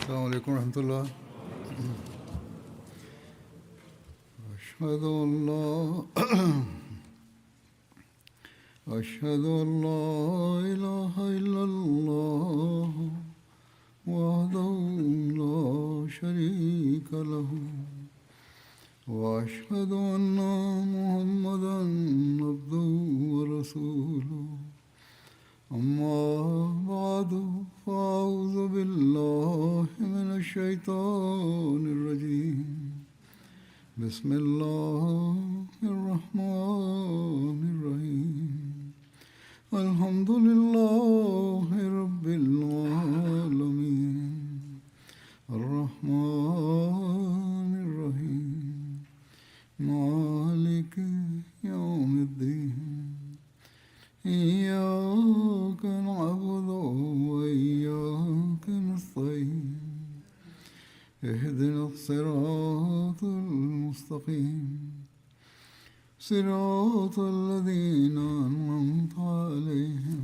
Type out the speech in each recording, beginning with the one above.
السلام عليكم ورحمة الله. أشهد أن لا أشهد أن لا إله إلا الله وحده لا شريك له وأشهد أن محمدا عبده ورسوله أما بعد فأعوذ بالله من الشيطان الرجيم بسم الله الرحمن الرحيم الحمد لله رب العالمين الرحمن الرحيم مالك يوم الدين إياك نعبد وإياك نستعين اهدنا الصراط المستقيم صراط الذين أنعمت عليهم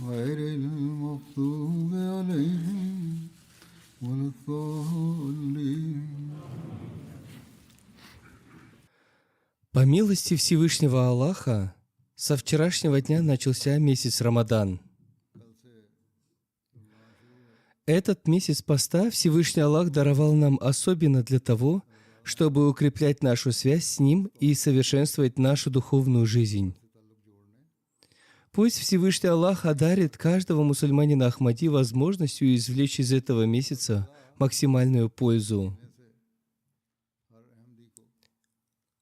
غير المغضوب عليهم ولا الضالين. По милости Всевышнего Аллаха, со вчерашнего дня начался месяц Рамадан. Этот месяц поста Всевышний Аллах даровал нам особенно для того, чтобы укреплять нашу связь с Ним и совершенствовать нашу духовную жизнь. Пусть Всевышний Аллах одарит каждого мусульманина Ахмади возможностью извлечь из этого месяца максимальную пользу.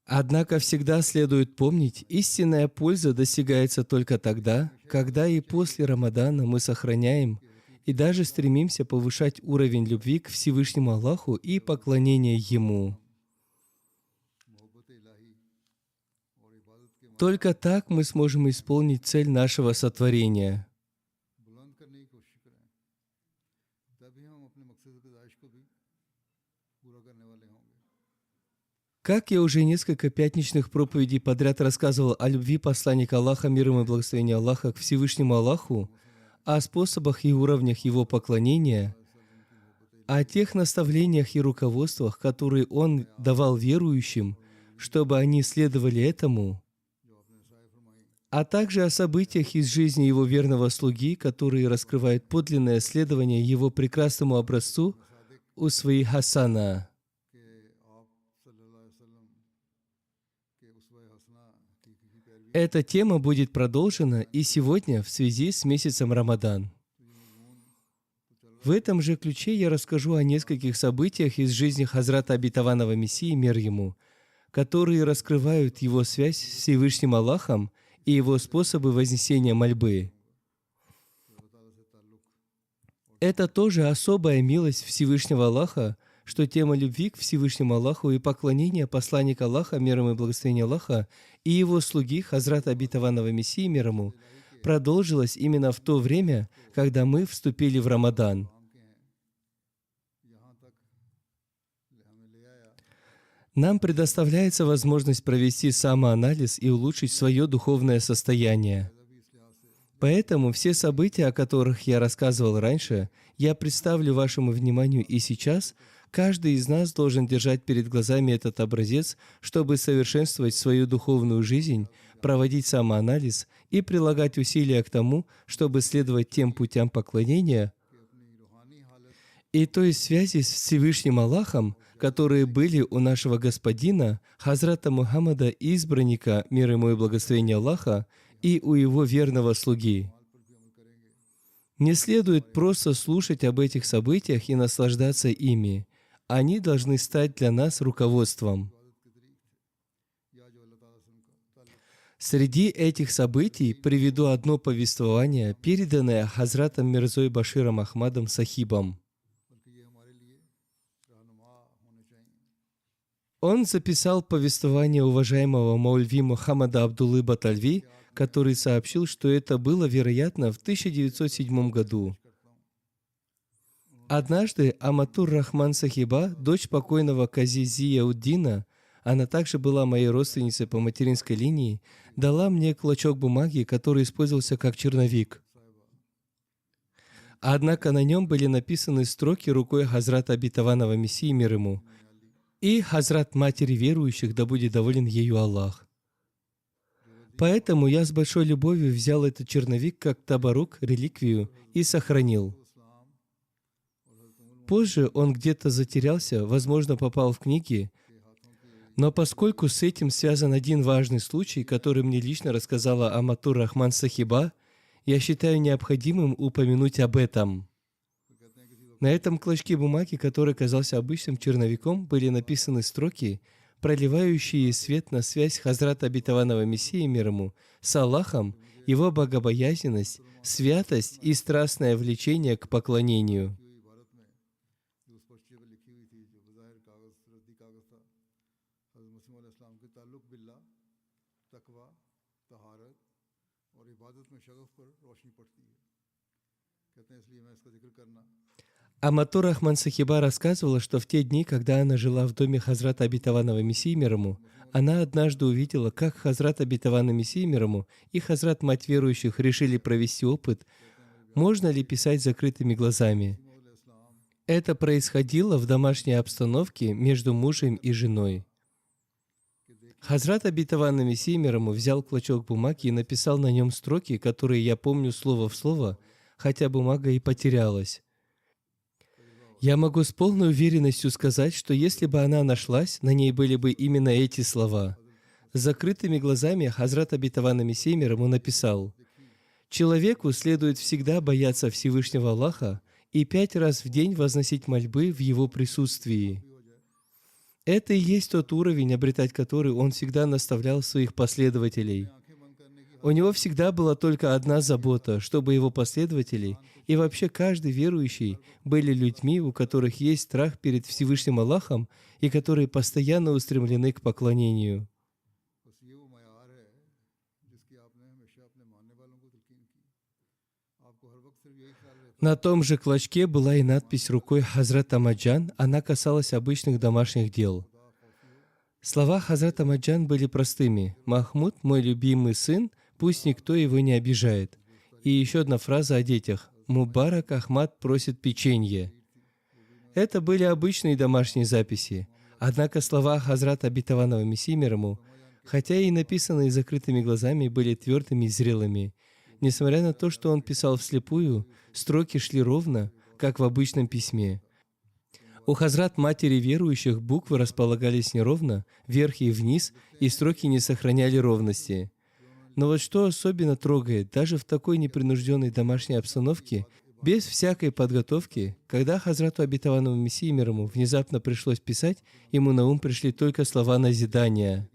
Однако всегда следует помнить, истинная польза достигается только тогда, когда и после Рамадана мы сохраняем и даже стремимся повышать уровень любви к Всевышнему Аллаху и поклонения Ему. Только так мы сможем исполнить цель нашего сотворения. Как я уже несколько пятничных проповедей подряд рассказывал о любви посланника Аллаха, мир ему и благословения Аллаха, к Всевышнему Аллаху, о способах и уровнях его поклонения, о тех наставлениях и руководствах, которые он давал верующим, чтобы они следовали этому, а также о событиях из жизни его верного слуги, которые раскрывают подлинное следование его прекрасному образцу Усвы Хасана. Эта тема будет продолжена и сегодня в связи с месяцем Рамадан. В этом же ключе я расскажу о нескольких событиях из жизни Хазрата Обетованного Мессии, мир ему, которые раскрывают его связь с Всевышним Аллахом и его способы вознесения мольбы. Это тоже особая милость Всевышнего Аллаха, что тема любви к Всевышнему Аллаху и поклонения посланника Аллаха, мир ему и благословения Аллаха, и его слуги Хазрата Обетованного Мессии, мир ему, продолжилась именно в то время, когда мы вступили в Рамадан. Нам предоставляется возможность провести самоанализ и улучшить свое духовное состояние. Поэтому все события, о которых я рассказывал раньше, я представлю вашему вниманию и сейчас. Каждый из нас должен держать перед глазами этот образец, чтобы совершенствовать свою духовную жизнь, проводить самоанализ и прилагать усилия к тому, чтобы следовать тем путям поклонения и той связи с Всевышним Аллахом, которые были у нашего Господина, Хазрата Мухаммада, избранника, мир ему и благословения Аллаха, и у его верного слуги. Не следует просто слушать об этих событиях и наслаждаться ими. Они должны стать для нас руководством. Среди этих событий приведу одно повествование, переданное Хазратом Мирзой Баширом Ахмадом Сахибом. Он записал повествование уважаемого Маульви Мухаммада Абдуллы Батальви, который сообщил, что это было, вероятно, в 1907 году. Однажды Аматур Рахман Сахиба, дочь покойного Кази Зияуддина, она также была моей родственницей по материнской линии, дала мне клочок бумаги, который использовался как черновик. Однако на нем были написаны строки рукой Хазрата Обетованного Мессии, мир ему, и Хазрат Матери верующих, да будет доволен ею Аллах. Поэтому я с большой любовью взял этот черновик как табарук, реликвию, и сохранил. Позже он где-то затерялся, возможно, попал в книги, но поскольку с этим связан один важный случай, который мне лично рассказала Аматур Рахман Сахиба, я считаю необходимым упомянуть об этом. На этом клочке бумаги, который казался обычным черновиком, были написаны строки, проливающие свет на связь Хазрата Обетованного Мессии, мир ему, с Аллахом, его богобоязненность, святость и страстное влечение к поклонению. Аматур Рахман Сахиба рассказывала, что в те дни, когда она жила в доме Хазрата Обетованного Мессии, мир ему, она однажды увидела, как Хазрат Обетованный Мессии, мир ему, и Хазрат Мать верующих решили провести опыт, можно ли писать закрытыми глазами. Это происходило в домашней обстановке между мужем и женой. Хазрат Обетованный Мессия, мир ему, взял клочок бумаги и написал на нем строки, которые я помню слово в слово, хотя бумага и потерялась. Я могу с полной уверенностью сказать, что если бы она нашлась, на ней были бы именно эти слова. С закрытыми глазами Хазрат Обетованный Мессия, мир ему, написал: «Человеку следует всегда бояться Всевышнего Аллаха и 5 раз в день возносить мольбы в Его присутствии». Это и есть тот уровень, обретать который он всегда наставлял своих последователей. У него всегда была только одна забота, чтобы его последователи и вообще каждый верующий были людьми, у которых есть страх перед Всевышним Аллахом и которые постоянно устремлены к поклонению. На том же клочке была и надпись рукой Хазрат Амаджан, она касалась обычных домашних дел. Слова Хазрат Амаджан были простыми: «Махмуд, мой любимый сын, пусть никто его не обижает». И еще одна фраза о детях: «Мубарак Ахмад просит печенье». Это были обычные домашние записи. Однако слова Хазрата Обетованного Мессии, мир ему, хотя и написанные закрытыми глазами, были твердыми и зрелыми. Несмотря на то, что он писал вслепую, строки шли ровно, как в обычном письме. У Хазрат Матери верующих буквы располагались неровно, вверх и вниз, и строки не сохраняли ровности. Но вот что особенно трогает, даже в такой непринужденной домашней обстановке, без всякой подготовки, когда Хазрату Обетованному Мессии, мир ему, внезапно пришлось писать, ему на ум пришли только слова назидания.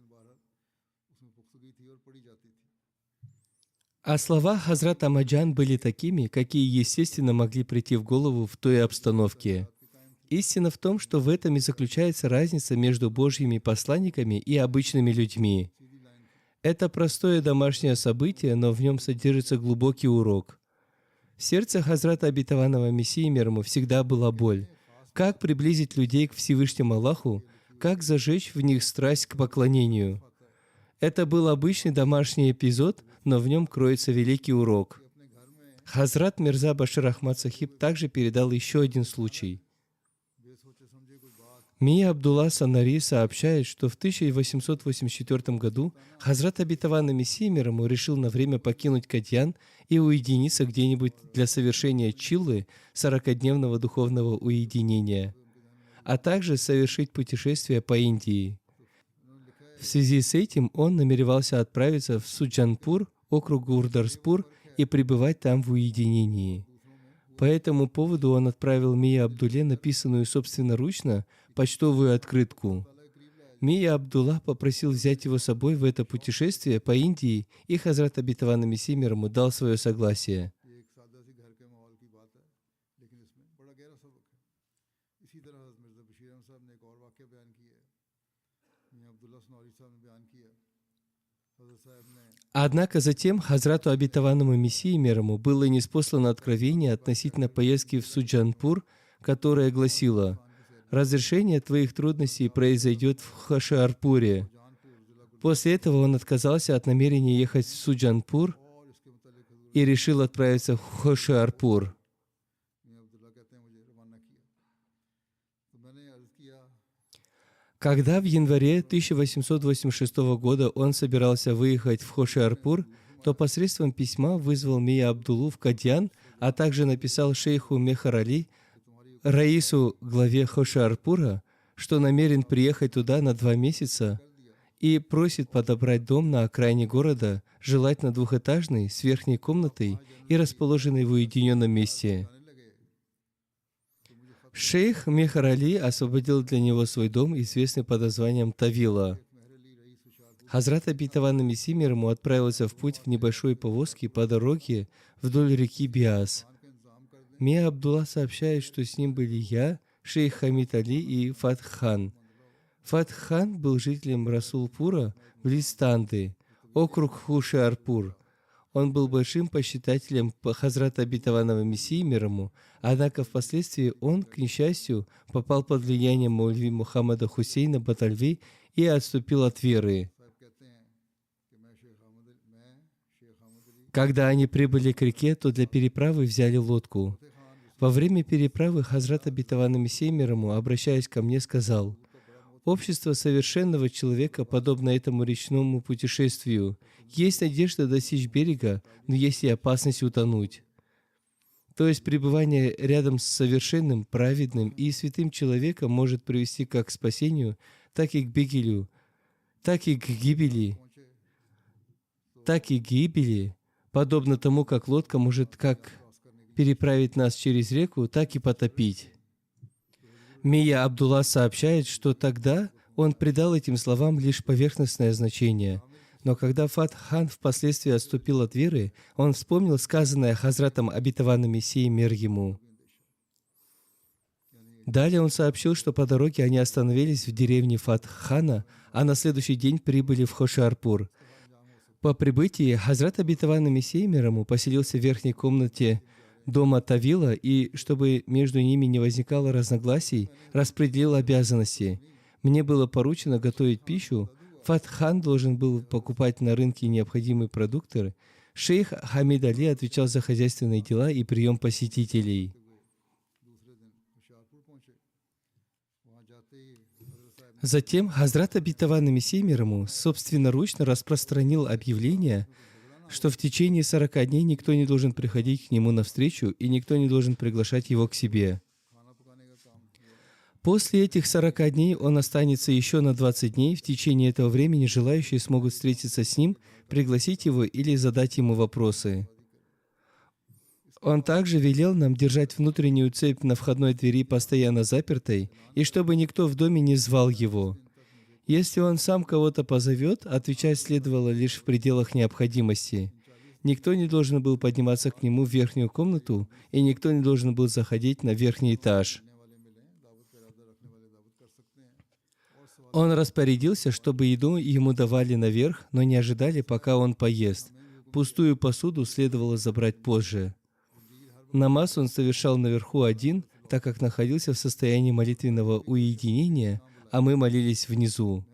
А слова Хазрат Амаджан были такими, какие, естественно, могли прийти в голову в той обстановке. Истина в том, что в этом и заключается разница между Божьими посланниками и обычными людьми. Это простое домашнее событие, но в нем содержится глубокий урок. В сердце Хазрата Обетованного Мессии, мир ему, всегда была боль. Как приблизить людей к Всевышнему Аллаху, как зажечь в них страсть к поклонению. Это был обычный домашний эпизод, но в нем кроется великий урок. Хазрат Мирза Башир Ахмад Сахиб также передал еще один случай. Мия Абдулла Санари сообщает, что в 1884 году Хазрат Обетованный Мессия, мир ему, решил на время покинуть Кадьян и уединиться где-нибудь для совершения чиллы, 40-дневного духовного уединения, а также совершить путешествие по Индии. В связи с этим он намеревался отправиться в Суджанпур, округ Гурдарспур, и пребывать там в уединении. По этому поводу он отправил Мия Абдулле написанную собственноручно почтовую открытку. Мия Абдулла попросил взять его с собой в это путешествие по Индии, и Хазрат Обетованный Мессия, мир ему, дал свое согласие. Однако затем Хазрату Обетованному Мессии, мир ему, было ниспослано откровение относительно поездки в Суджанпур, которое гласило: «Разрешение твоих трудностей произойдет в Хошиарпуре». После этого он отказался от намерения ехать в Суджанпур и решил отправиться в Хошиарпур. Когда в январе 1886 года он собирался выехать в Хошиарпур, то посредством письма вызвал Мия Абдуллу в Кадьян, а также написал шейху Мехар Али, раису главе Хошиарпура, что намерен приехать туда на 2 месяца и просит подобрать дом на окраине города, желательно двухэтажный, с верхней комнатой и расположенный в уединенном месте. Шейх Мехар Али освободил для него свой дом, известный под названием Тавила. Хазрат обетованный Мессия мир ему отправился в путь в небольшой повозке по дороге вдоль реки Биас. Мия Абдулла сообщает, что с ним были я, шейх Хамид Али и Фатх хан. Фатх хан был жителем Расулпура, близ Танды, округ Хошиарпур. Он был большим почитателем Хазрата обетованного Мессии мир ему, однако впоследствии он, к несчастью, попал под влияние Маулви Мухаммада Хусейна Батальви и отступил от веры. Когда они прибыли к реке, то для переправы взяли лодку. Во время переправы Хазрат обетованный Мессия мир ему, обращаясь ко мне, сказал: «Общество совершенного человека подобно этому речному путешествию. Есть надежда достичь берега, но есть и опасность утонуть». То есть пребывание рядом с совершенным, праведным и святым человеком может привести как к спасению, так и к бегелю, так и к гибели, подобно тому, как лодка может как переправить нас через реку, так и потопить. Мия Абдулла сообщает, что тогда он придал этим словам лишь поверхностное значение. Но когда Фатх хан впоследствии отступил от веры, он вспомнил сказанное Хазратом обетованным Мессией мир ему. Далее он сообщил, что по дороге они остановились в деревне Фатх хана, а на следующий день прибыли в Хошиарпур. По прибытии Хазрат обетованный Мессией мир ему поселился в верхней комнате дома Тавила и, чтобы между ними не возникало разногласий, распределил обязанности. Мне было поручено готовить пищу, Фатх хан должен был покупать на рынке необходимые продукты, шейх Хамид Али отвечал за хозяйственные дела и прием посетителей. Затем Хазрат обетованный Мессия мир ему собственноручно распространил объявление, что в течение 40 дней никто не должен приходить к нему навстречу и никто не должен приглашать его к себе. После этих 40 дней он останется еще на 20 дней. В течение этого времени желающие смогут встретиться с ним, пригласить его или задать ему вопросы. Он также велел нам держать внутреннюю цепь на входной двери постоянно запертой, и чтобы никто в доме не звал его. Если он сам кого-то позовет, отвечать следовало лишь в пределах необходимости. Никто не должен был подниматься к нему в верхнюю комнату, и никто не должен был заходить на верхний этаж. Он распорядился, чтобы еду ему давали наверх, но не ожидали, пока он поест. Пустую посуду следовало забрать позже. Намаз он совершал наверху один, так как находился в состоянии молитвенного уединения, а мы молились внизу.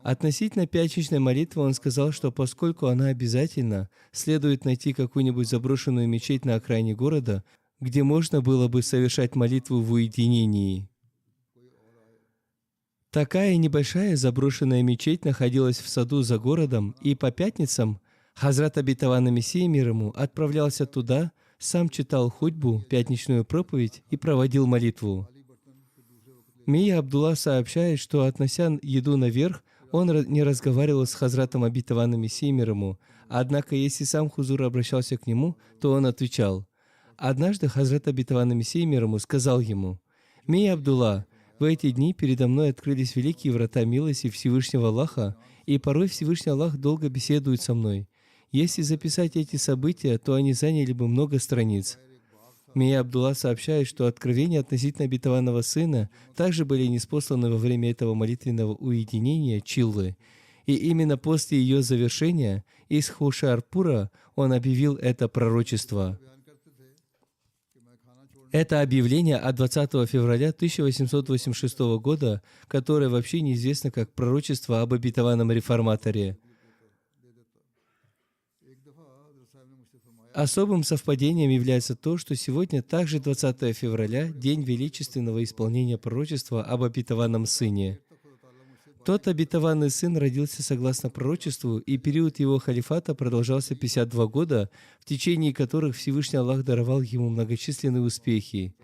Относительно пятничной молитвы он сказал, что поскольку она обязательна, следует найти какую-нибудь заброшенную мечеть на окраине города, где можно было бы совершать молитву в уединении. Такая небольшая заброшенная мечеть находилась в саду за городом, и по пятницам Хазрат обетованный Мессия мир ему отправлялся туда, сам читал хутбу, пятничную проповедь и проводил молитву. Мия Абдулла сообщает, что, относя еду наверх, он не разговаривал с Хазратом обетованным Мессией мир ему, однако если сам Хузур обращался к нему, то он отвечал. Однажды Хазрат обетованный Мессией мир ему сказал ему: «Мия Абдулла, в эти дни передо мной открылись великие врата милости Всевышнего Аллаха, и порой Всевышний Аллах долго беседует со мной. Если записать эти события, то они заняли бы много страниц». Мия Абдулла сообщает, что откровения относительно обетованного сына также были ниспосланы во время этого молитвенного уединения Чиллы, и именно после ее завершения из Хошиарпура он объявил это пророчество. Это объявление от 20 февраля 1886 года, которое вообще неизвестно как пророчество об обетованном реформаторе. Особым совпадением является то, что сегодня также 20 февраля – день величественного исполнения пророчества об обетованном сыне. Тот обетованный сын родился согласно пророчеству, и период его халифата продолжался 52 года, в течение которых Всевышний Аллах даровал ему многочисленные успехи.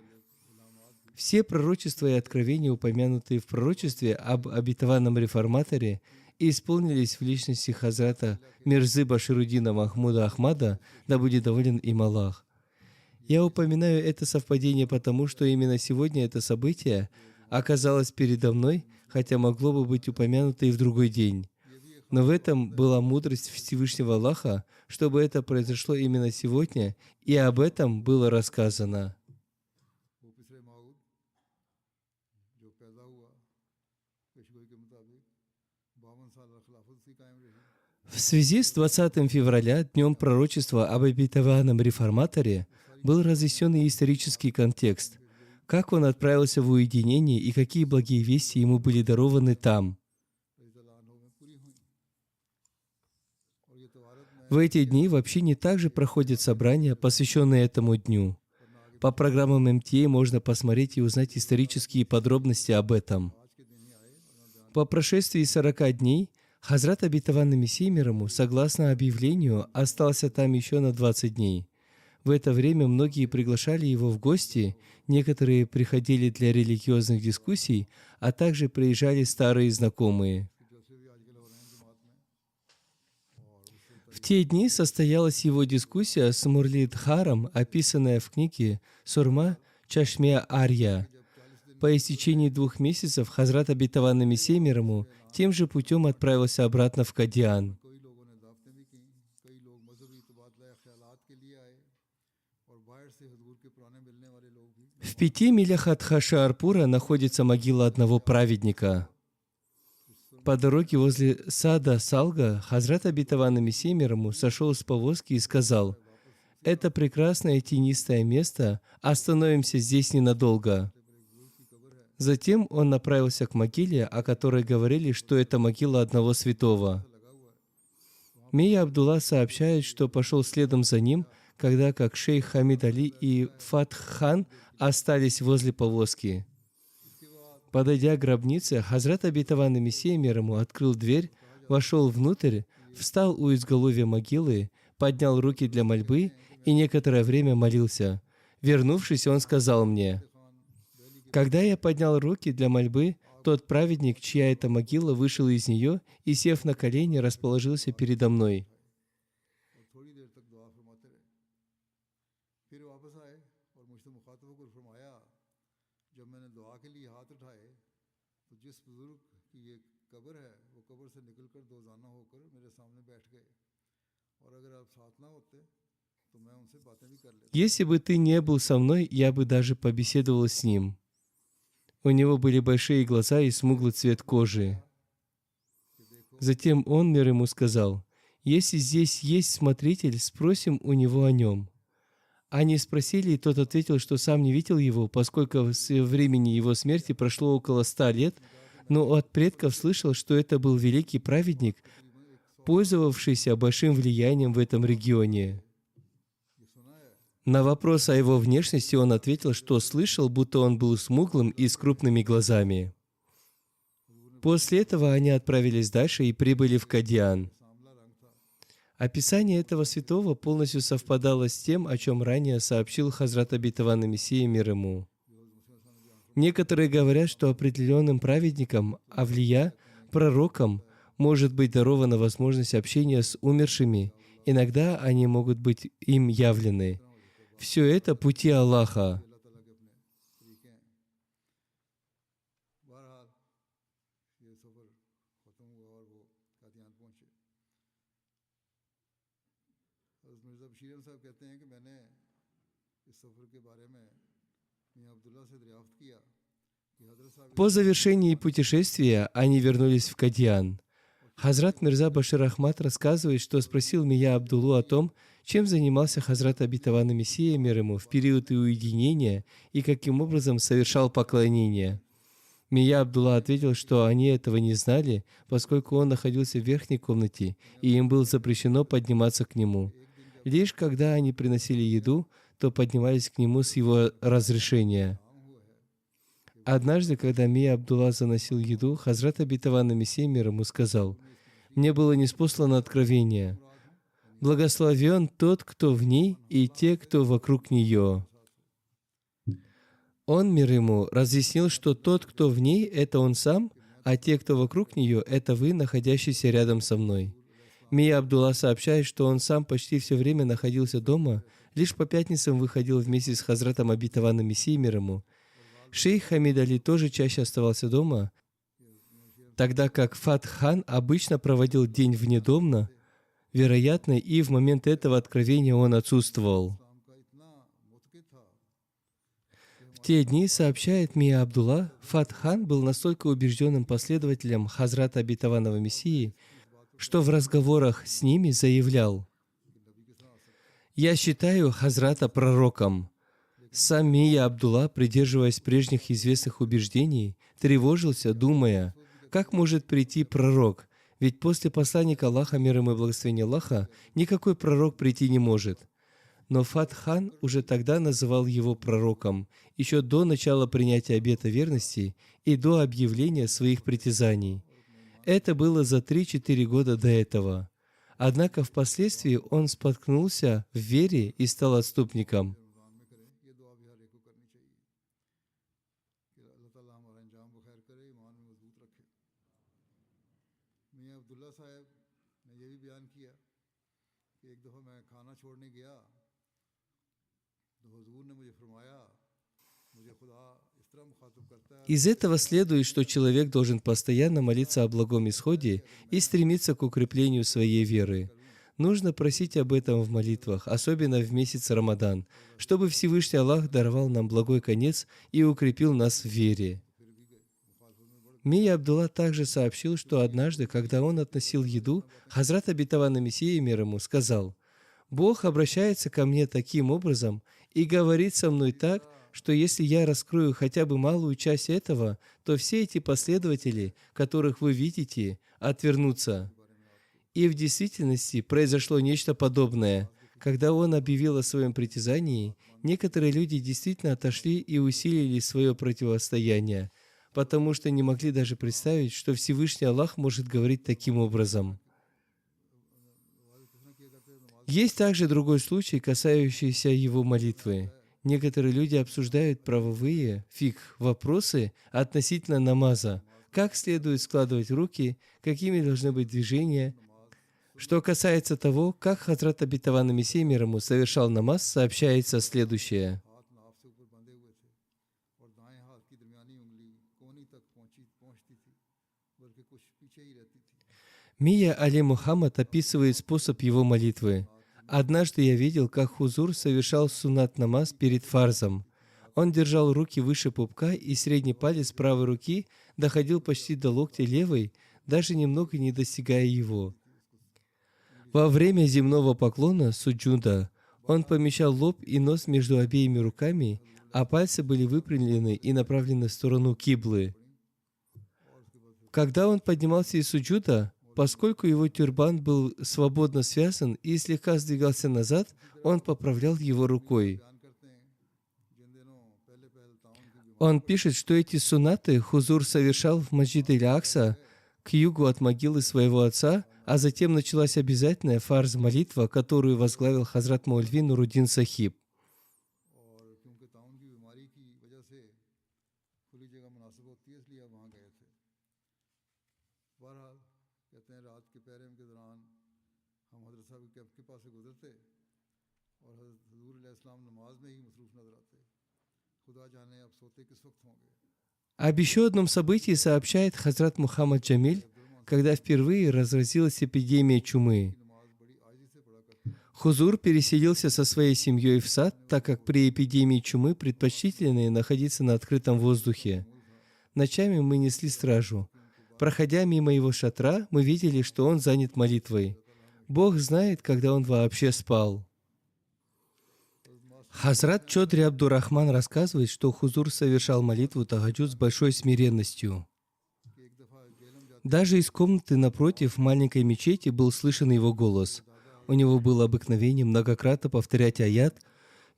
Все пророчества и откровения, упомянутые в пророчестве об обетованном реформаторе, исполнились в личности Хазрата Мирзы Башируддина Махмуда Ахмада, да будет доволен им Аллах. Я упоминаю это совпадение потому, что именно сегодня это событие оказалось передо мной, хотя могло бы быть упомянуто и в другой день. Но в этом была мудрость Всевышнего Аллаха, чтобы это произошло именно сегодня, и об этом было рассказано. В связи с 20 февраля, днем пророчества об обетованном реформаторе, был разъяснен и исторический контекст, как он отправился в уединение и какие благие вести ему были дарованы там. В эти дни в общине также проходят собрания, посвященные этому дню. По программам МТА можно посмотреть и узнать исторические подробности об этом. По прошествии 40 дней Хазрат обетованный Мессия мир ему, согласно объявлению, остался там еще на 20 дней. В это время многие приглашали его в гости, некоторые приходили для религиозных дискуссий, а также приезжали старые знакомые. В те дни состоялась его дискуссия с Мурлидхаром, описанная в книге «Сурма Чашме Арья». По истечении 2 месяцев Хазрат обетованный Мессия мир ему тем же путем отправился обратно в Кадиан. В 5 милях от Хашиарпура находится могила одного праведника. По дороге возле сада Салга Хазрат обетованный Мессия мир ему сошел с повозки и сказал: «Это прекрасное тенистое место, остановимся здесь ненадолго». Затем он направился к могиле, о которой говорили, что это могила одного святого. Мия Абдулла сообщает, что пошел следом за ним, когда как шейх Хамид Али и Фатх хан остались возле повозки. Подойдя к гробнице, Хазрат обетованный Мессия мир ему открыл дверь, вошел внутрь, встал у изголовья могилы, поднял руки для мольбы и некоторое время молился. Вернувшись, он сказал мне: «Когда я поднял руки для мольбы, тот праведник, чья это могила, вышел из нее и, сев на колени, расположился передо мной». Если бы ты не был со мной, я бы даже побеседовал с ним. У него были большие глаза и смуглый цвет кожи. Затем он, мир ему, сказал: «Если здесь есть смотритель, спросим у него о нем». Они спросили, и тот ответил, что сам не видел его, поскольку с времени его смерти прошло около 100 лет, но от предков слышал, что это был великий праведник, пользовавшийся большим влиянием в этом регионе. На вопрос о его внешности он ответил, что слышал, будто он был смуглым и с крупными глазами. После этого они отправились дальше и прибыли в Кадиан. Описание этого святого полностью совпадало с тем, о чем ранее сообщил Хазрат обетованный Мессия мир ему. Некоторые говорят, что определенным праведникам, авлия, пророкам, может быть дарована возможность общения с умершими. Иногда они могут быть им явлены. Все это пути Аллаха. По завершении путешествия они вернулись в Кадиан. Хазрат Мирза Башир Ахмад рассказывает, что спросил Мия Абдуллу о том, чем занимался Хазрат обетованный Мессия мир ему в период уединения и каким образом совершал поклонение. Мия Абдулла ответил, что они этого не знали, поскольку он находился в верхней комнате, и им было запрещено подниматься к нему. Лишь когда они приносили еду, то поднимались к нему с его разрешения. Однажды, когда Мия Абдулла заносил еду, Хазрат обетованный Мессия мир ему сказал: «Мне было ниспослано откровение. Благословен тот, кто в ней, и те, кто вокруг нее». Он, мир ему, разъяснил, что тот, кто в ней, это он сам, а те, кто вокруг нее, это вы, находящиеся рядом со мной. Мия Абдулла сообщает, что он сам почти все время находился дома, лишь по пятницам выходил вместе с Хазратом обетованным Мессией мир ему. Шейх Хамид Али тоже чаще оставался дома, тогда как Фат хан обычно проводил день вне дома, вероятно, и в момент этого откровения он отсутствовал. В те дни, сообщает Мия Абдулла, Фат хан был настолько убежденным последователем Хазрата обетованного Мессии, что в разговорах с ними заявлял: «Я считаю Хазрата пророком». Сам Мия Абдулла, придерживаясь прежних известных убеждений, тревожился, думая, как может прийти пророк, ведь после посланника Аллаха, мир ему и благословения Аллаха, никакой пророк прийти не может. Но Фат хан уже тогда называл его пророком, еще до начала принятия обета верности и до объявления своих притязаний. Это было за 3-4 года до этого. Однако впоследствии он споткнулся в вере и стал отступником. Из этого следует, что человек должен постоянно молиться о благом исходе и стремиться к укреплению своей веры. Нужно просить об этом в молитвах, особенно в месяц Рамадан, чтобы Всевышний Аллах даровал нам благой конец и укрепил нас в вере. Мия Абдулла также сообщил, что однажды, когда он относил еду, Хазрат обетованный Мессия мир ему сказал: «Бог обращается ко мне таким образом и говорит со мной так, что если я раскрою хотя бы малую часть этого, то все эти последователи, которых вы видите, отвернутся». И в действительности произошло нечто подобное. Когда он объявил о своем притязании, некоторые люди действительно отошли и усилили свое противостояние, потому что не могли даже представить, что Всевышний Аллах может говорить таким образом. Есть также другой случай, касающийся его молитвы. Некоторые люди обсуждают правовые, вопросы относительно намаза, как следует складывать руки, какими должны быть движения. Что касается того, как Хазрат обетованный Мессия мир ему совершал намаз, сообщается следующее. Мия Али Мухаммад описывает способ его молитвы. «Однажды я видел, как Хузур совершал суннат намаз перед фарзом. Он держал руки выше пупка, и средний палец правой руки доходил почти до локтя левой, даже немного не достигая его. Во время земного поклона, суджуда, он помещал лоб и нос между обеими руками, а пальцы были выпрямлены и направлены в сторону киблы. Когда он поднимался из суджуда, поскольку его тюрбан был свободно связан и слегка сдвигался назад, он поправлял его рукой. Он пишет, что эти суннаты Хузур совершал в Масджид Аль-Акса к югу от могилы своего отца, а затем началась обязательная фарз-молитва, которую возглавил Хазрат Маульви Нуруддин Сахиб. Об еще одном событии сообщает Хазрат Мухаммад Джамиль, когда впервые разразилась эпидемия чумы. Хузур переселился со своей семьей в сад, так как при эпидемии чумы предпочтительнее находиться на открытом воздухе. Ночами мы несли стражу. Проходя мимо его шатра, мы видели, что он занят молитвой. Бог знает, когда он вообще спал. Хазрат Чодри Абдурахман рассказывает, что Хузур совершал молитву тахаджуд с большой смиренностью. Даже из комнаты напротив маленькой мечети был слышен его голос. У него было обыкновение многократно повторять аят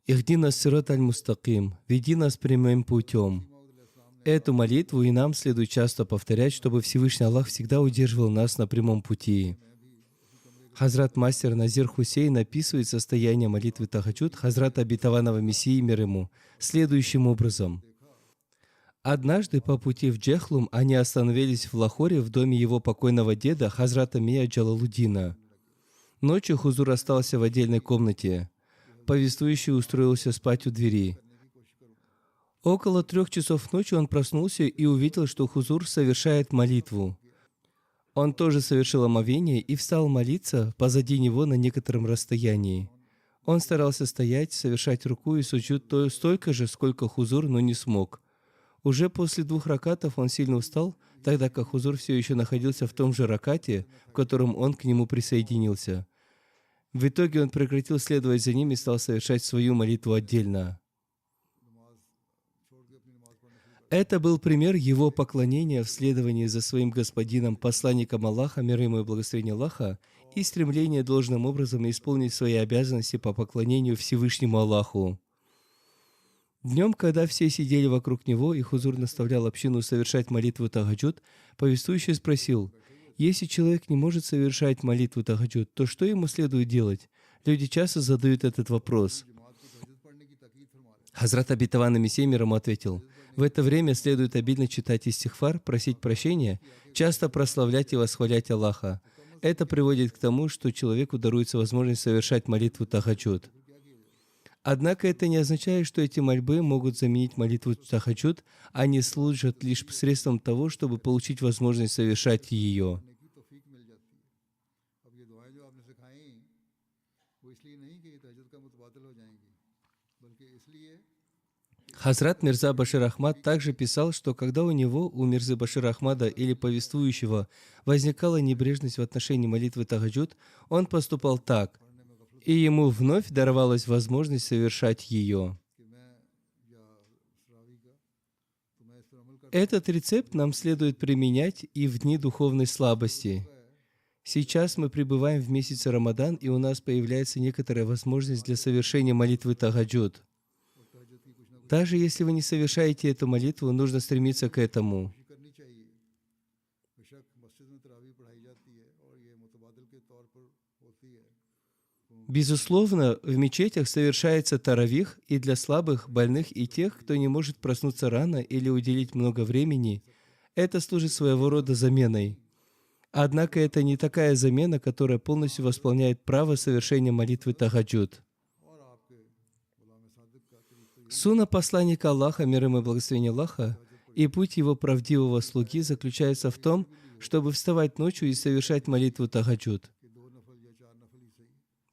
«Ихди нас сират аль-мустаким», «Веди нас прямым путем». Эту молитву и нам следует часто повторять, чтобы Всевышний Аллах всегда удерживал нас на прямом пути. Хазрат Мастер Назир Хусейн описывает состояние молитвы Тахаджуд Хазрата Обетованного Мессии мир ему следующим образом. Однажды по пути в Джехлум они остановились в Лахоре в доме его покойного деда Хазрата Мия Джалалуддина. Ночью Хузур остался в отдельной комнате. Повествующий устроился спать у двери. Около 3 часов ночи он проснулся и увидел, что Хузур совершает молитву. Он тоже совершил омовение и встал молиться позади него на некотором расстоянии. Он старался стоять, совершать руку и суджуд столько же, сколько Хузур, но не смог. Уже после 2 ракатов он сильно устал, тогда как Хузур все еще находился в том же ракате, в котором он к нему присоединился. В итоге он прекратил следовать за ним и стал совершать свою молитву отдельно. Это был пример его поклонения в следовании за своим господином, посланником Аллаха, мир ему и благословение Аллаха, и стремление должным образом исполнить свои обязанности по поклонению Всевышнему Аллаху. Днем, когда все сидели вокруг него, и Хузур наставлял общину совершать молитву Тахаджуд, повествующий спросил: «Если человек не может совершать молитву Тахаджуд, то что ему следует делать?» Люди часто задают этот вопрос. Хазрат Обетованный Мессия мир ему ответил: «В это время следует обильно читать истихфар, просить прощения, часто прославлять и восхвалять Аллаха. Это приводит к тому, что человеку даруется возможность совершать молитву Тахаджуд». Однако это не означает, что эти мольбы могут заменить молитву Тахаджуд, они служат лишь средством того, чтобы получить возможность совершать ее. Хазрат Мирза Башир Ахмад также писал, что когда у него, у Мирзы Башира Ахмада или повествующего, возникала небрежность в отношении молитвы Тахаджуд, он поступал так, и ему вновь даровалась возможность совершать ее. Этот рецепт нам следует применять и в дни духовной слабости. Сейчас мы пребываем в месяце Рамадан, и у нас появляется некоторая возможность для совершения молитвы Тахаджуд. Даже если вы не совершаете эту молитву, нужно стремиться к этому. Безусловно, в мечетях совершается таравих и для слабых, больных и тех, кто не может проснуться рано или уделить много времени. Это служит своего рода заменой. Однако это не такая замена, которая полностью восполняет право совершения молитвы Тахаджуд. Сунна посланника Аллаха, мир ему и благословение Аллаха, и путь его правдивого слуги заключается в том, чтобы вставать ночью и совершать молитву Тахаджуд.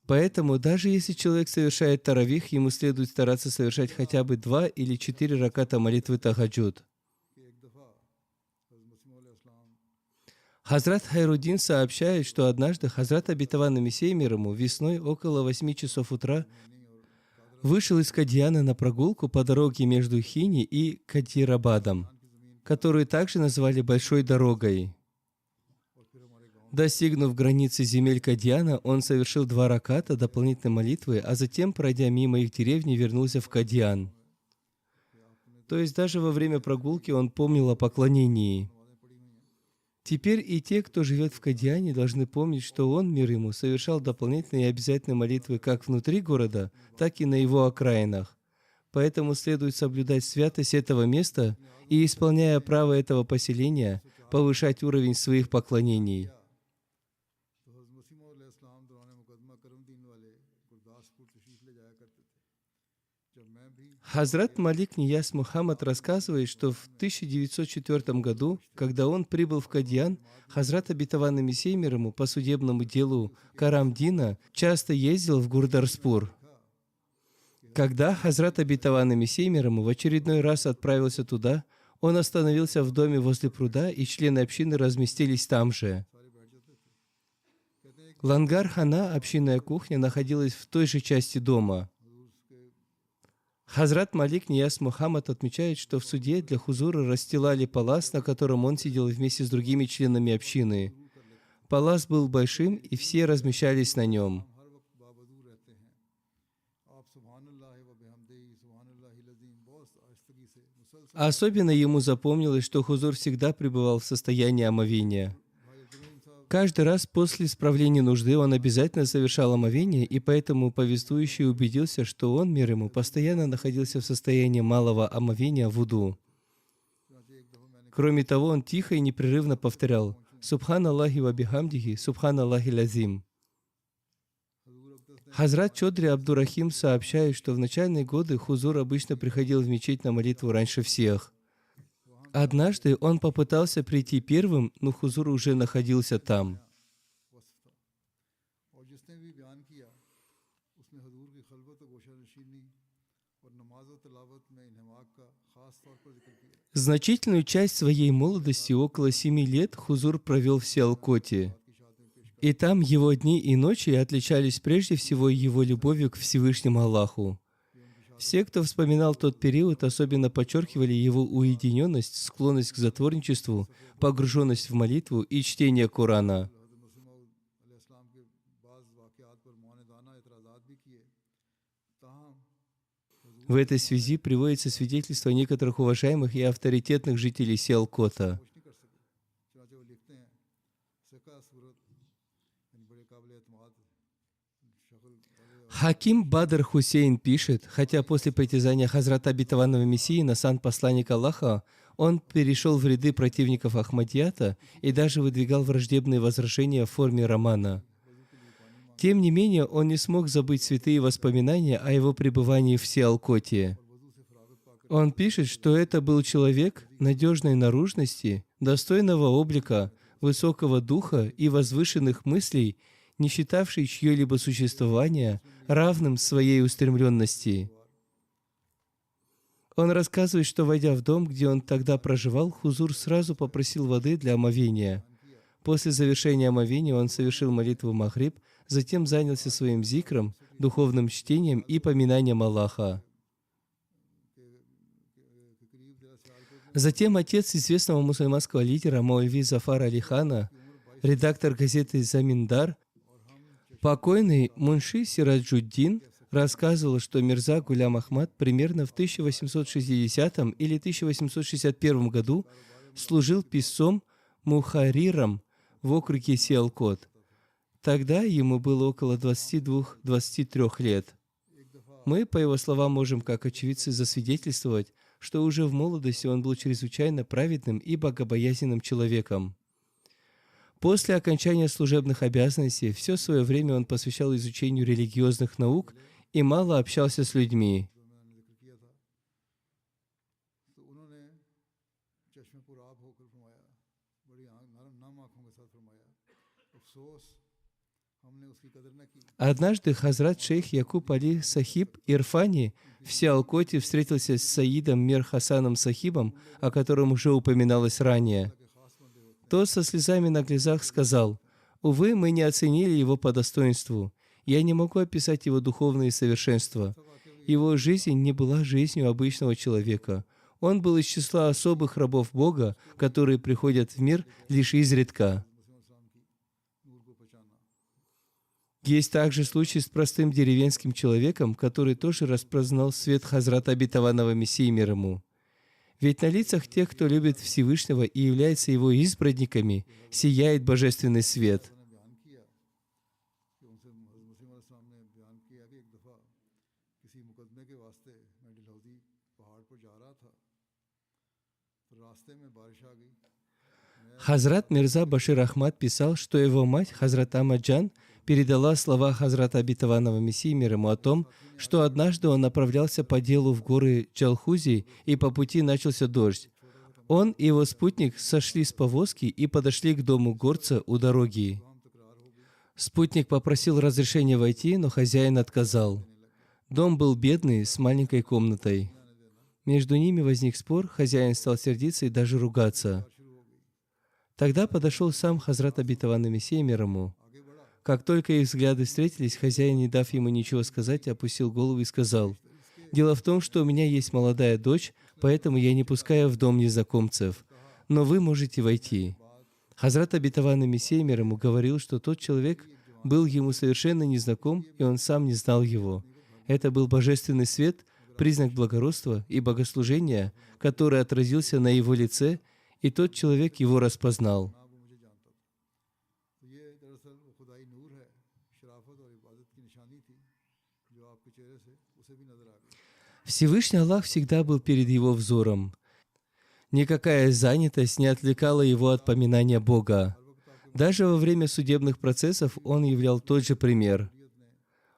Поэтому, даже если человек совершает таравих, ему следует стараться совершать хотя бы 2 или 4 раката молитвы Тахаджуд. Хазрат Хайруддин сообщает, что однажды Хазрат Обетованный Мессия мир ему весной около 8 часов утра вышел из Кадьяна на прогулку по дороге между Хини и Кадирабадом, которую также назвали Большой дорогой. Достигнув границы земель Кадьяна, он совершил 2 раката дополнительной молитвы, а затем, пройдя мимо их деревни, вернулся в Кадьян. То есть даже во время прогулки он помнил о поклонении. Теперь и те, кто живет в Кадьяне, должны помнить, что он, мир ему, совершал дополнительные и обязательные молитвы как внутри города, так и на его окраинах. Поэтому следует соблюдать святость этого места и, исполняя право этого поселения, повышать уровень своих поклонений. Хазрат Малик Нияз Мухаммад рассказывает, что в 1904 году, когда он прибыл в Кадьян, Хазрат Обетованный Мессия мир ему по судебному делу Карамдина часто ездил в Гурдарспур. Когда Хазрат Обетованный Мессия мир ему в очередной раз отправился туда, он остановился в доме возле пруда, и члены общины разместились там же. Лангар-хана, общинная кухня, находилась в той же части дома. Хазрат Малик Нияз Мухаммад отмечает, что в суде для Хузура расстилали палас, на котором он сидел вместе с другими членами общины. Палас был большим, и все размещались на нем. Особенно ему запомнилось, что Хузур всегда пребывал в состоянии омовения. Каждый раз после справления нужды он обязательно совершал омовение, и поэтому повествующий убедился, что он, мир ему, постоянно находился в состоянии малого омовения вуду. Кроме того, он тихо и непрерывно повторял «Субхан Аллахи ва бихамдихи, Субхан Аллахи лазим». Хазрат Чодри Абдурахим сообщает, что в начальные годы Хузур обычно приходил в мечеть на молитву раньше всех. Однажды он попытался прийти первым, но Хузур уже находился там. Значительную часть своей молодости, около 7 лет, Хузур провел в Сиалкоте. И там его дни и ночи отличались прежде всего его любовью к Всевышнему Аллаху. Все, кто вспоминал тот период, особенно подчеркивали его уединенность, склонность к затворничеству, погруженность в молитву и чтение Корана. В этой связи приводится свидетельство некоторых уважаемых и авторитетных жителей Сиалкота. Хаким Бадр Хусейн пишет, хотя после притязания Хазрата Обетованного Мессии на сан посланника Аллаха он перешел в ряды противников Ахмадията и даже выдвигал враждебные возражения в форме романа. Тем не менее, он не смог забыть святые воспоминания о его пребывании в Сиалкоте. Он пишет, что это был человек надежной наружности, достойного облика, высокого духа и возвышенных мыслей, не считавший чье-либо существование равным своей устремленности. Он рассказывает, что, войдя в дом, где он тогда проживал, Хузур сразу попросил воды для омовения. После завершения омовения он совершил молитву Магриб, затем занялся своим зикром, духовным чтением и поминанием Аллаха. Затем отец известного мусульманского лидера Маульви Зафара Али Хана, редактор газеты «Заминдар», покойный Мунши Сираджуддин, рассказывал, что Мирза Гулям Ахмад примерно в 1860 или 1861 году служил писцом Мухариром в округе Сиалкот. Тогда ему было около 22-23 лет. Мы, по его словам, можем как очевидцы засвидетельствовать, что уже в молодости он был чрезвычайно праведным и богобоязненным человеком. После окончания служебных обязанностей все свое время он посвящал изучению религиозных наук и мало общался с людьми. Однажды Хазрат шейх Якуб Али Сахиб Ирфани в Сиалкоте встретился с Саидом Мир Хасаном Сахибом, о котором уже упоминалось ранее. Тот со слезами на глазах сказал: «Увы, мы не оценили его по достоинству. Я не могу описать его духовные совершенства. Его жизнь не была жизнью обычного человека. Он был из числа особых рабов Бога, которые приходят в мир лишь изредка». Есть также случай с простым деревенским человеком, который тоже распознал свет Хазрата Обетованного Мессии мир ему. Ведь на лицах тех, кто любит Всевышнего и является его избранниками, сияет божественный свет. Хазрат Мирза Башир Ахмад писал, что его мать, Хазрат Амаджан, передала слова Хазрата Обетованного Мессии мир ему о том, что однажды он направлялся по делу в горы Чалхузи, и по пути начался дождь. Он и его спутник сошли с повозки и подошли к дому горца у дороги. Спутник попросил разрешения войти, но хозяин отказал. Дом был бедный, с маленькой комнатой. Между ними возник спор, хозяин стал сердиться и даже ругаться. Тогда подошел сам Хазрат Обетованный Мессия мир ему. Как только их взгляды встретились, хозяин, не дав ему ничего сказать, опустил голову и сказал: «Дело в том, что у меня есть молодая дочь, поэтому я не пускаю в дом незнакомцев. Но вы можете войти». Хазрат Обетованный Мессия мир ему говорил, что тот человек был ему совершенно незнаком, и он сам не знал его. Это был божественный свет, признак благородства и богослужения, который отразился на его лице, и тот человек его распознал. ना वो मुझे जानता था। तो ये दरअसल वो खुदाई नूर है, शराफत और इबादत की निशानी थी जो आपके चेहरे से उसे भी नजर आ गई। Всевышний Аллах всегда был перед его взором. Никакая занятость не отвлекала его от поминания Бога. Даже во время судебных процессов он являл тот же пример.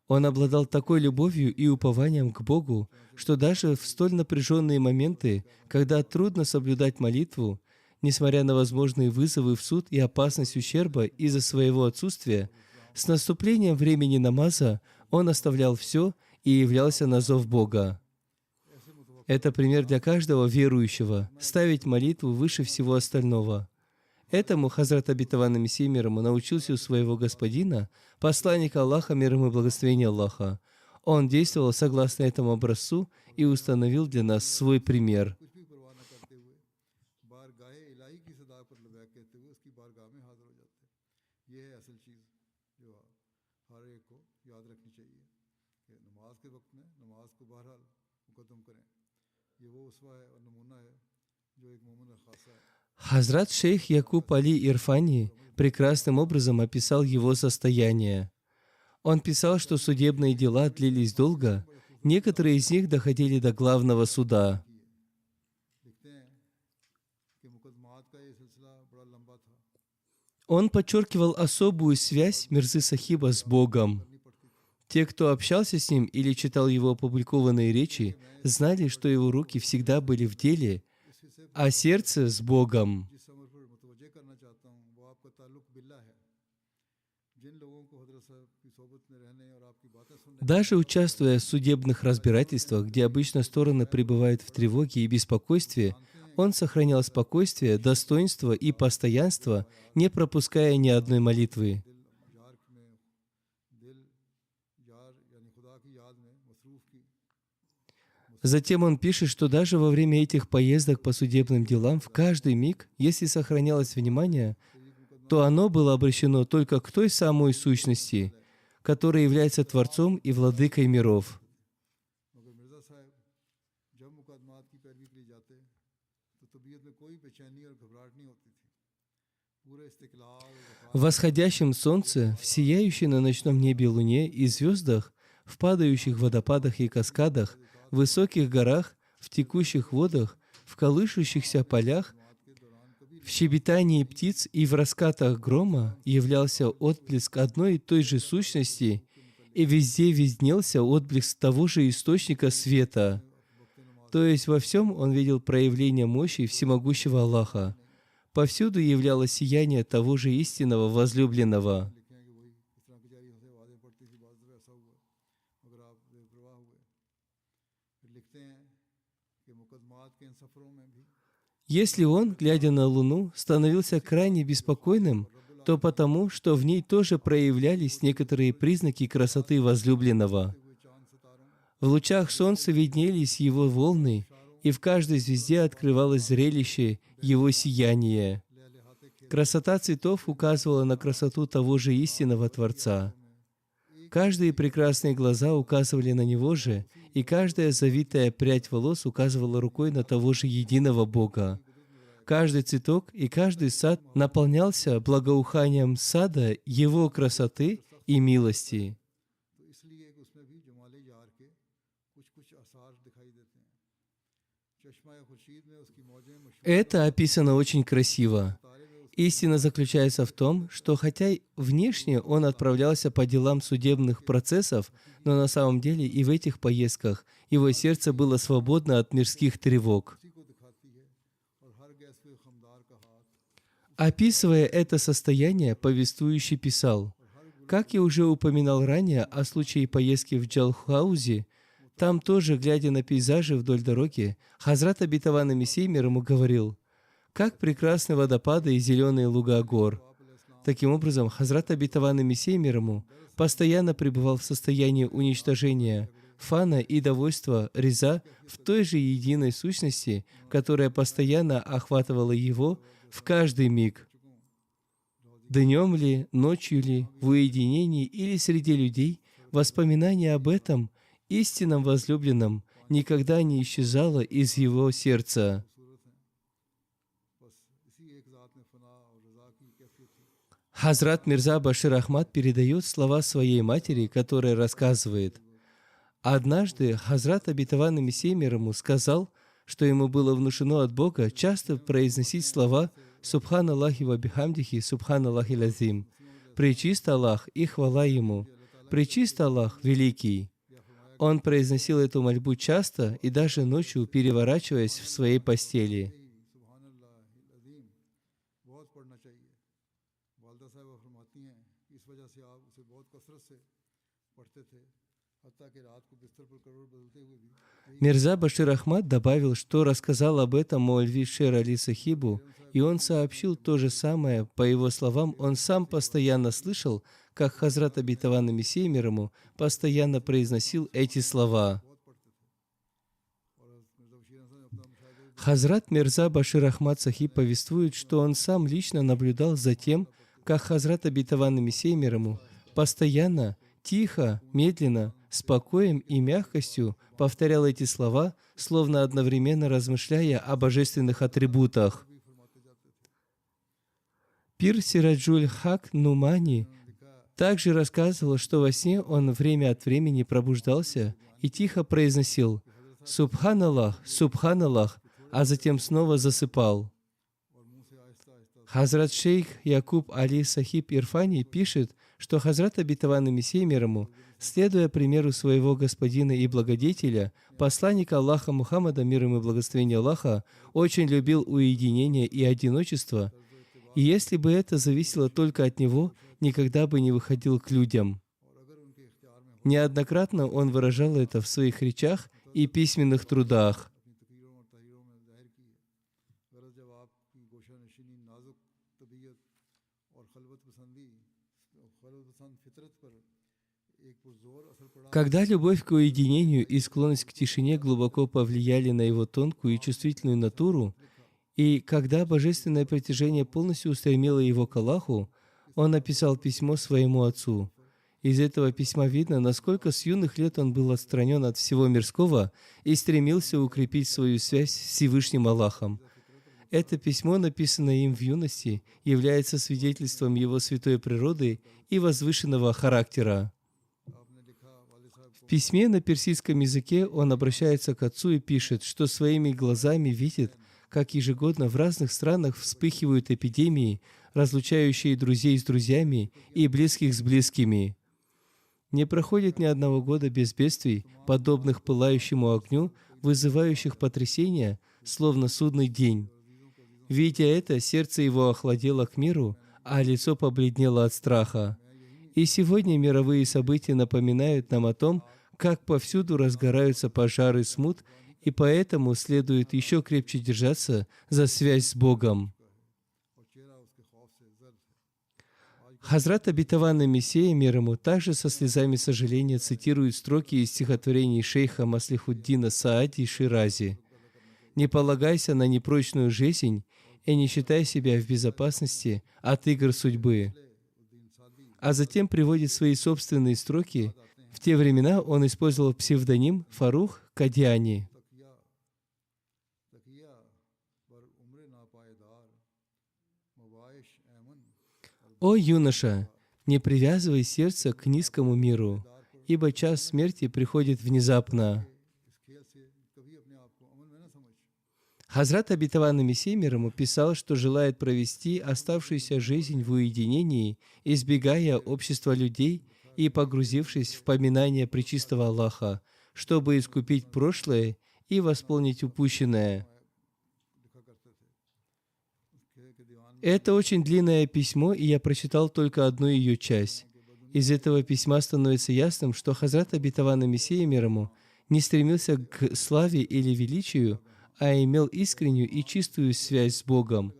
Он обладал такой любовью и упованием к Богу, что даже в столь напряженные моменты, когда трудно соблюдать молитву, несмотря на возможные вызовы в суд и опасность ущерба из-за своего отсутствия, с наступлением времени намаза он оставлял все и являлся на зов Бога. Это пример для каждого верующего — ставить молитву выше всего остального. Этому Хазрат Обетованный Мессия мир ему научился у своего господина, посланника Аллаха, мир ему и благословения Аллаха. Он действовал согласно этому образцу и установил для нас свой пример. कुछ भी परवाह न करते हुए बारगाह इलाही की सदा पर लबैक कहते हुए उसकी बारगाह में हाजिर हो जाते हैं। ये है असल चीज़ जो हर एक को याद रखनी चाहिए कि नमाज के वक्त में नमाज को बहरहाल मुकद्दम करें। ये वो उसवा है और नमूना है जो एक मोमिन का खासा है। Хазрат шейх Якуб Али Ирфани прекрасным образом описал его состояние. Он писал, что судебные дела длились долго, некоторые из них доходили до главного суда. लिखते हैं कि मुकदमात का ये सिलसिला बड़ा लंबा था। Он подчеркивал особую связь Мирзы Сахиба с Богом. Те, кто общался с ним или читал его опубликованные речи, знали, что его руки всегда были в деле, а сердце с Богом. जिस अमर पर मुतवज्जे करना चाहता हूँ वो आपका ताल्लुक बिल्ला है। जिन लोगों को हजरत साहब की सोबत में रहने और आपकी बातें सुनने Даже участвуя в судебных разбирательствах, где обычно стороны пребывают в тревоге и беспокойстве, он сохранял спокойствие, достоинство и постоянство, не пропуская ни одной молитвы. दिल यार यानी खुदा की याद में मसरूफ की Затем он пишет, что даже во время этих поездок по судебным делам, в каждый миг, если сохранялось внимание, то оно было обращено только к той самой сущности, которая является Творцом и Владыкой миров. मगर मिर्ज़ा साहब जब मुकदमात की पैरवी के लिए जाते तो तबीयत में कोई बेचैनी और घबराहट नहीं होती थी। पूरे इस्तिक़लाल और В восходящем солнце, в сияющей на ночном небе луне и звездах, в падающих водопадах и каскадах, в высоких горах, в текущих водах, в колышущихся полях, в щебетании птиц и в раскатах грома являлся отблеск одной и той же сущности, и везде виднелся отблеск того же источника света. То есть во всем он видел проявление мощи всемогущего Аллаха. Повсюду являлось сияние того же истинного возлюбленного. लिखे हैं कि वही इस तरह की जारी से आवाज़ें पड़ती थी, बाद में ऐसा हुआ मगर आप बेपरवाह हुए। फिर लिखते हैं कि मुकदमात के इन सफ़रों में भी Если он, глядя на Луну, становился крайне беспокойным, то потому, что в ней тоже проявлялись некоторые признаки красоты возлюбленного. В лучах солнца виднелись его волны, и в каждой звезде открывалось зрелище его сияния. Красота цветов указывала на красоту того же истинного Творца. Каждые прекрасные глаза указывали на Него же, и каждая завитая прядь волос указывала рукой на того же единого Бога. Каждый цветок и каждый сад наполнялся благоуханием сада Его красоты и милости. तो इसलिए कि उसमें भी जमाल यार के कुछ कुछ आसार दिखाई देते हैं। चश्मा खुर्शीद में उसकी मौजें मशहूर Это описано очень красиво. Истина заключается в том, что хотя внешне он отправлялся по делам судебных процессов, но на самом деле и в этих поездках его сердце было свободно от мирских тревог. को दिखाती है और हर गैस पे खमदार का हाथ Описывая это состояние, повествующий писал: «Как я уже упоминал ранее о случае поездки в Джалхаузе, там тоже, глядя на пейзажи вдоль дороги, Хазрат Обетованный Мессия мир ему говорил: как прекрасны водопады и зеленые луга гор». Таким образом, Хазрат Обетованный Мессия мир ему постоянно пребывал в состоянии уничтожения фана и довольства риза в той же единой сущности, которая постоянно охватывала его в каждый миг. Днем ли, ночью ли, в уединении или среди людей, воспоминание об этом истинном возлюбленном никогда не исчезала из его сердца. Хазрат Мирза Башир Ахмад передает слова своей матери, которая рассказывает: однажды Хазрат обетованный Мессия мир ему сказал, что ему было внушено от Бога часто произносить слова «Субхан Аллахи ва бихамдихи, Субхан Аллахи лазим». «Пречист Аллах и хвала Ему». «Пречист Аллах великий». Он произносил эту мольбу часто и даже ночью, переворачиваясь в своей постели. Мирза Башир Ахмад добавил, что рассказал об этом Маульви Шер Али Сахибу, и он сообщил то же самое. По его словам, он сам постоянно слышал, как Хазрат обетованный Мессия мир ему постоянно произносил эти слова. Хазрат Мирза Башир Ахмад Сахиб повествует, что он сам лично наблюдал за тем, как Хазрат обетованный Мессия мир ему постоянно, тихо, медленно, с покоем и мягкостью повторял эти слова, словно одновременно размышляя о божественных атрибутах. Пир Сираджуль Хак Нумани также рассказывал, что во сне он время от времени пробуждался и тихо произносил «Субханаллах, Субханаллах», а затем снова засыпал. Хазрат шейх Якуб Али Сахиб Ирфани пишет, что Хазрат обетованный Мессия мир ему, следуя примеру своего господина и благодетеля, посланника Аллаха Мухаммада, мир ему и благословение Аллаха, очень любил уединение и одиночество, и если бы это зависело только от него, никогда бы не выходил к людям. Неоднократно он выражал это в своих речах и письменных трудах. Когда любовь к уединению и склонность к тишине глубоко повлияли на его тонкую и чувствительную натуру, и когда божественное притяжение полностью устремило его к Аллаху, он написал письмо своему отцу. Из этого письма видно, насколько с юных лет он был отстранен от всего мирского и стремился укрепить свою связь с Всевышним Аллахом. Это письмо, написанное им в юности, является свидетельством его святой природы и возвышенного характера. В письме на персидском языке он обращается к отцу и пишет, что своими глазами видит, как ежегодно в разных странах вспыхивают эпидемии, разлучающие друзей с друзьями и близких с близкими. Не проходит ни одного года без бедствий, подобных пылающему огню, вызывающих потрясения, словно судный день. Видя это, сердце его охладело к миру, а лицо побледнело от страха. И сегодня мировые события напоминают нам о том, как повсюду разгораются пожары смут, и поэтому следует еще крепче держаться за связь с Богом. Хазрат обетованный Мессия мир ему также со слезами сожаления цитирует строки из стихотворений шейха Маслихуддина Саади Ширази. «Не полагайся на непрочную жизнь и не считай себя в безопасности от игр судьбы». А затем приводит свои собственные строки. В те времена он использовал псевдоним Фарух Кадиани. «О юноша, не привязывай сердце к низкому миру, ибо час смерти приходит внезапно». Хазрат обетованный Мессия мир ему писал, что желает провести оставшуюся жизнь в уединении, избегая общества людей и погрузившись в поминание пречистого Аллаха, чтобы искупить прошлое и восполнить упущенное. Это очень длинное письмо, и я прочитал только одну ее часть. Из этого письма становится ясным, что Хазрат обетованный Мессия мир ему не стремился к славе или величию, а имел искреннюю и чистую связь с Богом.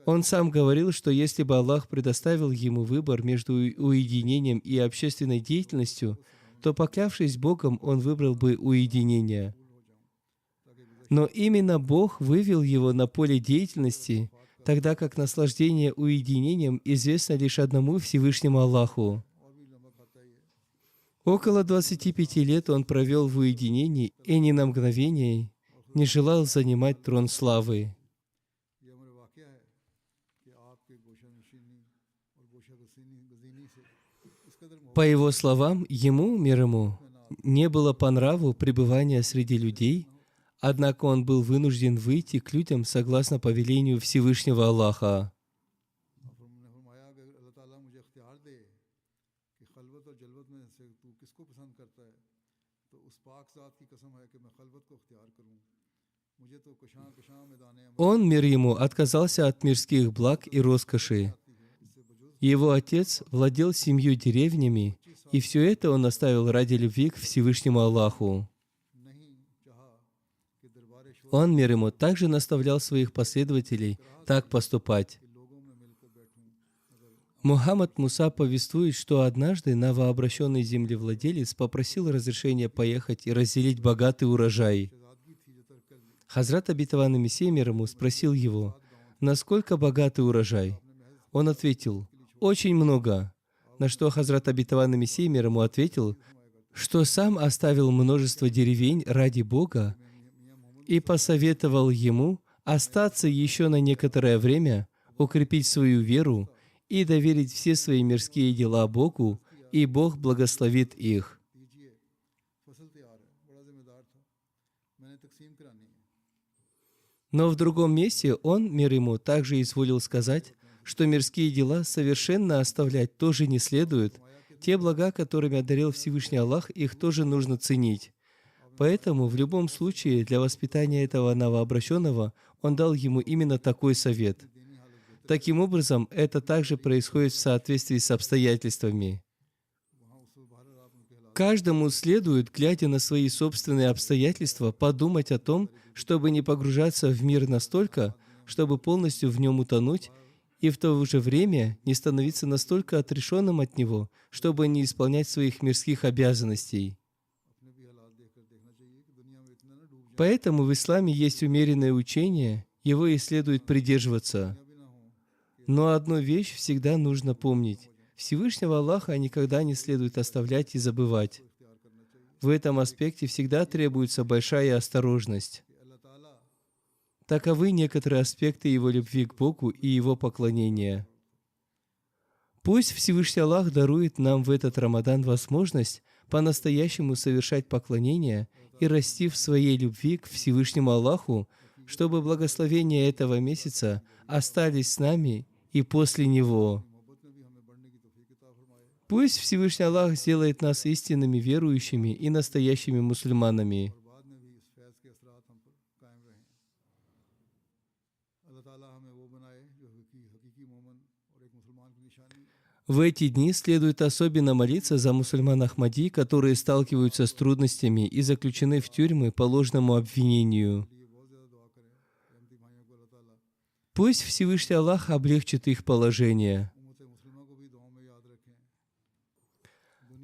Он сам говорил, что если бы Аллах предоставил ему выбор между уединением и общественной деятельностью, то, поклявшись Богом, он выбрал бы уединение. Но именно Бог вывел его на поле деятельности, тогда как наслаждение уединением известно лишь одному Всевышнему Аллаху. Около 25 лет он провел в уединении и ни на мгновение не желал занимать трон славы. ये हमारा वाक़या है कि आपके गोशा नशीनी और गोशा गज़ीनी से इस कदर По его словам, ему, мир ему, не было по нраву пребывания среди людей, однако он был вынужден выйти к людям согласно повелению Всевышнего Аллаха. ने फरमाया कि अल्लाह ताला मुझे इख्तियार दे कि खलवत और जलवत में से तू किसको पसंद करता है, तो उस पाक ज़ात की कसम है कि मैं खलवत को इख्तियार करूँ। मुझे तो कशां कशां मैदाने Он, мир ему, отказался от мирских благ и роскоши. Его отец владел 7 деревнями, и все это он оставил ради любви к Всевышнему Аллаху. नहीं चाहा कि दरबार शोर Он, мир ему, также наставлял своих последователей так поступать. के लोगों में मिलकर बैठूं, मगर Мухаммад Муса повествует, что однажды новообращенный землевладелец попросил разрешения поехать и разделить богатый урожай. शहजादगी थी जो तरक कर दी। Хазрат обетованный Мессия мир ему спросил его, насколько богатый урожай. Он ответил, очень много. На что Хазрат обетованный Мессия мир ему ответил, что сам оставил множество деревень ради Бога и посоветовал ему остаться еще на некоторое время, укрепить свою веру и доверить все свои мирские дела Богу, и Бог благословит их. दीजिए फसल तैयार है, बड़ा जिम्मेदार था, मैंने तकसीम करानी है। Но в другом месте он, мир ему, также изволил сказать, что мирские дела совершенно оставлять тоже не следует. Те блага, которыми одарил Всевышний Аллах, их тоже нужно ценить. Поэтому в любом случае для воспитания этого новообращенного он дал ему именно такой совет. Таким образом, это также происходит в соответствии с обстоятельствами. Каждому следует, глядя на свои собственные обстоятельства, подумать о том, чтобы не погружаться в мир настолько, чтобы полностью в нем утонуть, и в то же время не становиться настолько отрешенным от него, чтобы не исполнять своих мирских обязанностей. अपने भी हालात देखकर देखना चाहिए कि दुनिया में इतना ना डूब जाए, Поэтому в исламе есть умеренное учение, его и следует придерживаться. भी ना हो Но одну вещь всегда нужно помнить. Всевышнего Аллаха никогда не следует оставлять и забывать. इख्तियार करना चाहिए В этом аспекте всегда требуется большая осторожность. कि अल्लाह ताला Таковы некоторые аспекты его любви к Богу и его поклонения. Пусть Всевышний Аллах дарует нам в этот Рамадан возможность по-настоящему совершать поклонение и расти в своей любви к Всевышнему Аллаху, чтобы благословения этого месяца остались с нами и после него. मोहब्बत में भी हमें बढ़ने की तौफीक अता फरमाए। Пусть Всевышний Аллах сделает нас истинными верующими и настоящими мусульманами. और बाद में भी इस फैज़ के असरात हम पर कायम रहें। अल्लाह ताला हमें वो बनाए जो हकीकी मोमन और एक मुसलमान की निशानी है। В эти дни следует особенно молиться за мусульман Ахмади, которые сталкиваются с трудностями и заключены в тюрьмы по ложному обвинению. लिए बहुत ज़्यादा दुआ करें कि अहमदी भाइयों को अल्लाह ताला Пусть Всевышний Аллах облегчит их положение. उम्मत मुस्लिमा को भी दुआओं में याद रखें।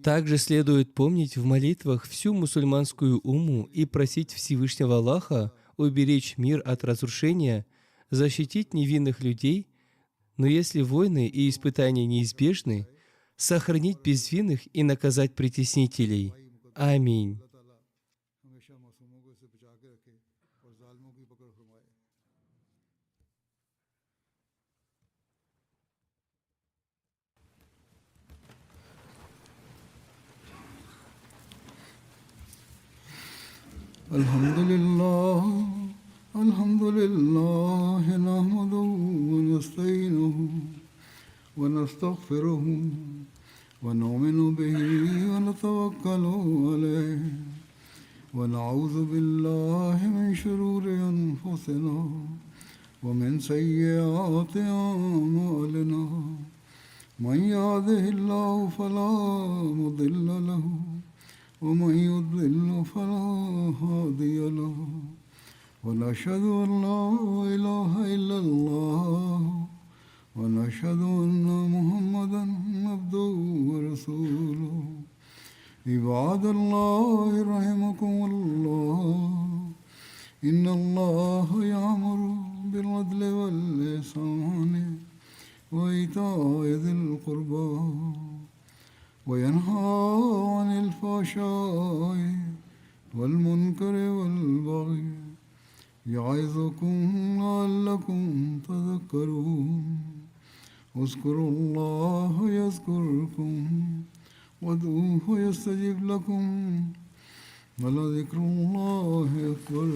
Также следует помнить в молитвах всю мусульманскую умму и просить Всевышнего Аллаха уберечь мир от разрушения, защитить невинных людей, но если войны и испытания неизбежны, сохранить безвинных и наказать притеснителей. Аминь. अल्लाह ताला हमेशा मासूमों को इससे बचा के रखे और जालिमों की पकड़ फरमाए। الحمد لله نحمده ونستعينه ونستغفره ونؤمن به ونتوكل عليه ونعوذ بالله من شرور أنفسنا ومن سيئات أعمالنا من يهده الله فلا مضل له ومن يضلل فلا هادي له ونشهد أن لا إله إلا الله ونشهد أن محمدا عبده ورسوله عباد الله رحمكم الله إن الله يأمر بالعدل والإحسان وإيتاء ذي القربى وينهى عن الفحشاء والمنكر والبغي يعظكم لعلكم تذكرون اذكروا الله يذكركم وادعوه يستجب لكم ولذكر الله أكبر